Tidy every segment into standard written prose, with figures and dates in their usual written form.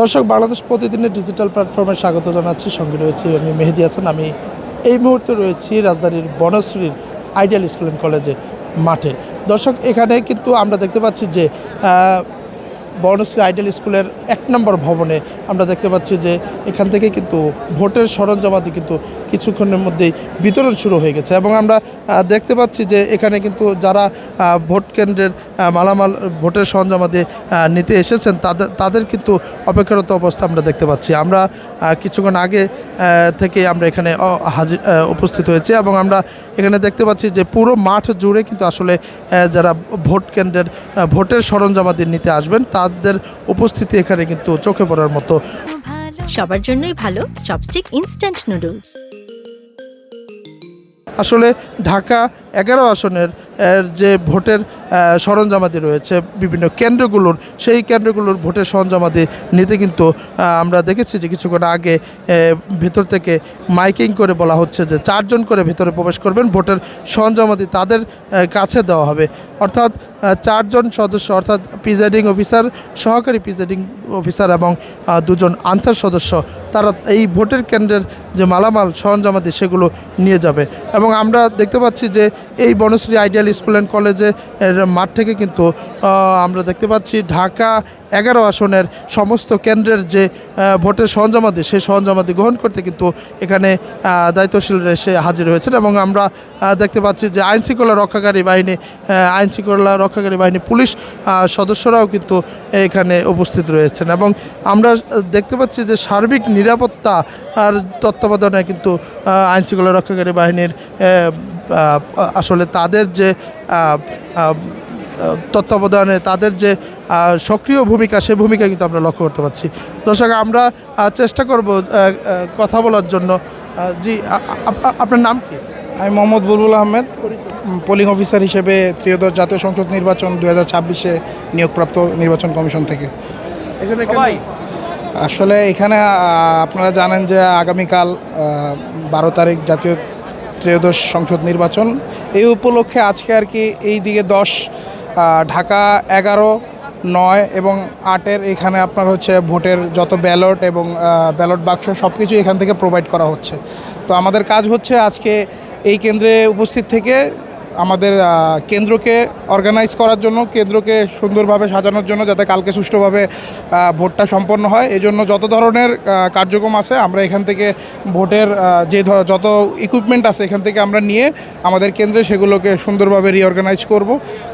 দর্শক, বাংলাদেশ প্রতিদিনের ডিজিটাল প্ল্যাটফর্মে স্বাগত জানাচ্ছি। সঙ্গে রয়েছি আমি মেহেদি হাসান। আমি এই মুহূর্তে রয়েছি রাজধানীর বনশ্রীর আইডিয়াল স্কুল অ্যান্ড কলেজে মাঠে। দর্শক, এখানে কিন্তু আমরা দেখতে পাচ্ছি যে বনশ্রী আইডিয়াল স্কুলের ১ নম্বর ভবনে আমরা দেখতে পাচ্ছি যে এখান থেকে কিন্তু ভোটের সরঞ্জামাদি কিন্তু কিছুক্ষণের মধ্যেই বিতরণ শুরু হয়ে গেছে এবং আমরা দেখতে পাচ্ছি যে এখানে কিন্তু যারা ভোট কেন্দ্রের মালামাল ভোটের সরঞ্জামাদি নিতে এসেছেন তাদের কিন্তু অপেক্ষারত অবস্থা আমরা দেখতে পাচ্ছি। আমরা কিছুক্ষণ আগে থেকে আমরা এখানে উপস্থিত হয়েছি এবং আমরা এখানে দেখতে পাচ্ছি যে পুরো মাঠ জুড়ে কিন্তু আসলে যারা ভোট কেন্দ্রের ভোটের সরঞ্জামাদি নিতে আসবেন তাদের উপস্থিতি এখানে কিন্তু চোখে পড়ার মতো। সবার জন্যই ভালো চপস্টিক ইনস্ট্যান্ট নুডলস। আসলে ঢাকা 11 আসনের যে ভোটের সরঞ্জামাদি রয়েছে বিভিন্ন কেন্দ্রগুলোর, সেই কেন্দ্রগুলোর ভোটের সরঞ্জামাদি নিতে কিন্তু আমরা দেখেছি যে কিছুক্ষণ আগে ভেতর থেকে মাইকিং করে বলা হচ্ছে যে 4 জন করে ভেতরে প্রবেশ করবেন, ভোটের সরঞ্জামাদি তাদের কাছে দেওয়া হবে। অর্থাৎ 4 জন সদস্য, অর্থাৎ প্রিজাইডিং অফিসার, সহকারী প্রিজাইডিং অফিসার এবং 2 জন আনসার সদস্য, তারা এই ভোটের কেন্দ্রের যে মালামাল সরঞ্জামাদি সেগুলো নিয়ে যাবে। এবং আমরা দেখতে পাচ্ছি যে এই বনশ্রী আইডিয়াল স্কুল অ্যান্ড কলেজে মাঠ থেকে কিন্তু আমরা দেখতে পাচ্ছি ঢাকা 11 আসনের সমস্ত কেন্দ্রের যে ভোটের সরঞ্জামাদি, সেই সরঞ্জামাদি গ্রহণ করতে কিন্তু এখানে দায়িত্বশীলরা এসে হাজির হয়েছেন। এবং আমরা দেখতে পাচ্ছি যে আইনশৃঙ্খলা রক্ষাকারী বাহিনী পুলিশ সদস্যরাও কিন্তু এখানে উপস্থিত রয়েছেন। এবং আমরা দেখতে পাচ্ছি যে সার্বিক নিরাপত্তা আর তত্ত্বাবধানে কিন্তু আইনশৃঙ্খলা রক্ষাকারী বাহিনীর আসলে তাদের যে তত্ত্বাবধানে তাদের যে সক্রিয় ভূমিকা, সেই ভূমিকা কিন্তু আমরা লক্ষ্য করতে পারছি। দর্শক, আমরা চেষ্টা করব কথা বলার জন্য। জি, আপনার নাম কি? আমি মোহাম্মদ বুলবুল আহমেদ, পোলিং অফিসার হিসেবে ত্রয়োদশ জাতীয় সংসদ নির্বাচন 2026-এ নিয়োগপ্রাপ্ত নির্বাচন কমিশন থেকে। আসলে এখানে আপনারা জানেন যে আগামীকাল 12 তারিখ জাতীয় ত্রয়োদশ সংসদ নির্বাচন। এই উপলক্ষে আজকে আর কি এই দিকে 10, ঢাকা 11, 9 এবং 8-এর এখানে আপনার হচ্ছে ভোটের যত ব্যালট এবং ব্যালট বাক্স সব কিছু এখান থেকে প্রোভাইড করা হচ্ছে। তো আমাদের কাজ হচ্ছে আজকে এই কেন্দ্রে উপস্থিত থেকে আমাদের কেন্দ্রকে অর্গানাইজ করার জন্য, কেন্দ্রকে সুন্দরভাবে সাজানোর জন্য, যাতে কালকে সুষ্ঠুভাবে ভোটটা সম্পন্ন হয়। এজন্য যত ধরনের কার্যক্রম আছে আমরা এখান থেকে ভোটের যত ইকুইপমেন্ট আছে এখান থেকে আমরা নিয়ে আমাদের কেন্দ্রে সেগুলোকে সুন্দরভাবে রিঅর্গানাইজ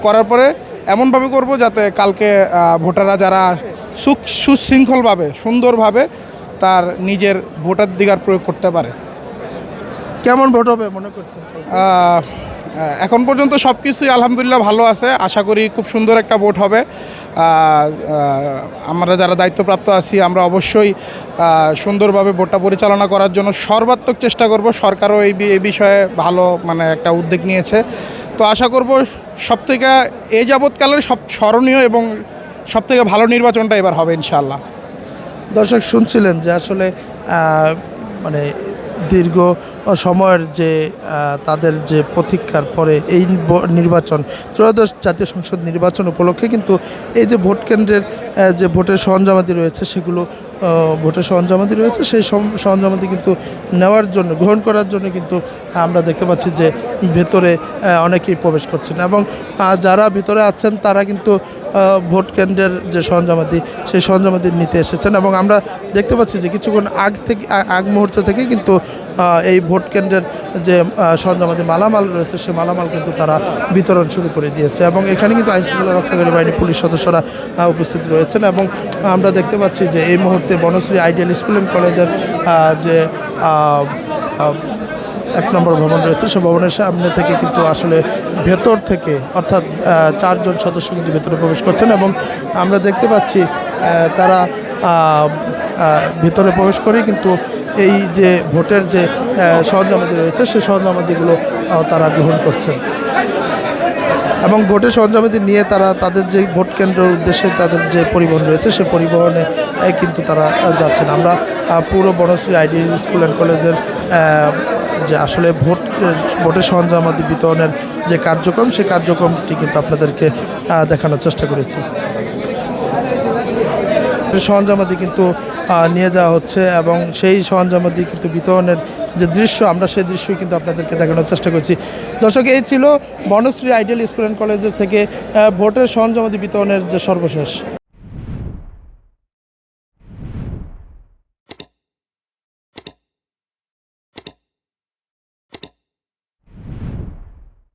করার পরে এমনভাবে করব যাতে কালকে ভোটাররা যারা সুশৃঙ্খলভাবে সুন্দরভাবে তার নিজের ভোটাধিকার প্রয়োগ করতে পারে। কেমন ভোট হবে মনে করছেন? এখন পর্যন্ত সব কিছুই আলহামদুলিল্লাহ ভালো আছে। আশা করি খুব সুন্দর একটা ভোট হবে। আমরা যারা দায়িত্বপ্রাপ্ত আছি আমরা অবশ্যই সুন্দরভাবে ভোটটা পরিচালনা করার জন্য সর্বাত্মক চেষ্টা করব। সরকারও এই বিষয়ে ভালো একটা উদ্যোগ নিয়েছে। তো আশা করব সবথেকে এই যাবৎকালের সব স্মরণীয় এবং সবথেকে ভালো নির্বাচনটা এবার হবে ইনশাআল্লাহ। দর্শক, শুনছিলেন যে আসলে মানে দীর্ঘ সময়ের যে তাদের যে প্রতীক্ষার পরে এই নির্বাচন, ত্রয়োদশ জাতীয় সংসদ নির্বাচন উপলক্ষে কিন্তু এই যে ভোট কেন্দ্রের যে ভোটের সরঞ্জামাদি রয়েছে সেগুলো সেই সরঞ্জামাদি কিন্তু নেওয়ার জন্য, গ্রহণ করার জন্য কিন্তু আমরা দেখতে পাচ্ছি যে ভেতরে অনেকেই প্রবেশ করছেন এবং যারা ভেতরে আছেন তারা কিন্তু ভোট কেন্দ্রের যে সরঞ্জামাদি, সেই সরঞ্জামাদি নিতে এসেছেন। এবং আমরা দেখতে পাচ্ছি যে কিছুক্ষণ আগ মুহূর্ত থেকে কিন্তু এই ভোট কেন্দ্রের যে সরঞ্জামাদি মালামাল রয়েছে সে মালামাল কিন্তু তারা বিতরণ শুরু করে দিয়েছে। এবং এখানে কিন্তু আইনশৃঙ্খলা রক্ষাকারী বাহিনী পুলিশ সদস্যরা উপস্থিত রয়েছেন। এবং আমরা দেখতে পাচ্ছি যে এই মুহূর্তে বনশ্রী আইডিয়াল স্কুল অ্যান্ড কলেজের যে 1 নম্বর ভবন রয়েছে, সে ভবনের সামনে থেকে কিন্তু আসলে ভেতর থেকে, অর্থাৎ 4 জন সদস্য কিন্তু ভেতরে প্রবেশ করছেন। এবং আমরা দেখতে পাচ্ছি তারা ভিতরে প্রবেশ করেই কিন্তু এই যে ভোটের যে সরঞ্জামাদি রয়েছে সেই সরঞ্জামাদিগুলো তারা গ্রহণ করছেন এবং ভোটের সরঞ্জামাদি নিয়ে তারা তাদের যে ভোট কেন্দ্রের উদ্দেশ্যে তাদের যে পরিবহন রয়েছে সে পরিবহনে কিন্তু তারা যাচ্ছেন। আমরা পুরো বনশ্রী আইডিয়াল স্কুল অ্যান্ড কলেজের যে আসলে ভোটের সরঞ্জামাদি বিতরণের যে কার্যক্রম, সেই কার্যক্রমটি কিন্তু আপনাদেরকে দেখানোর চেষ্টা করেছি। সরঞ্জামাদি কিন্তু নিয়ে যাওয়া হচ্ছে এবং সেই সরঞ্জামাদি কিন্তু বিতরণের যে দৃশ্য আমরা সেই দৃশ্যই কিন্তু আপনাদেরকে দেখানোর চেষ্টা করছি। দর্শক, এই ছিল বনশ্রী আইডিয়াল স্কুল অ্যান্ড কলেজের থেকে ভোটের সরঞ্জামাদি বিতরণের যে সর্বশেষ।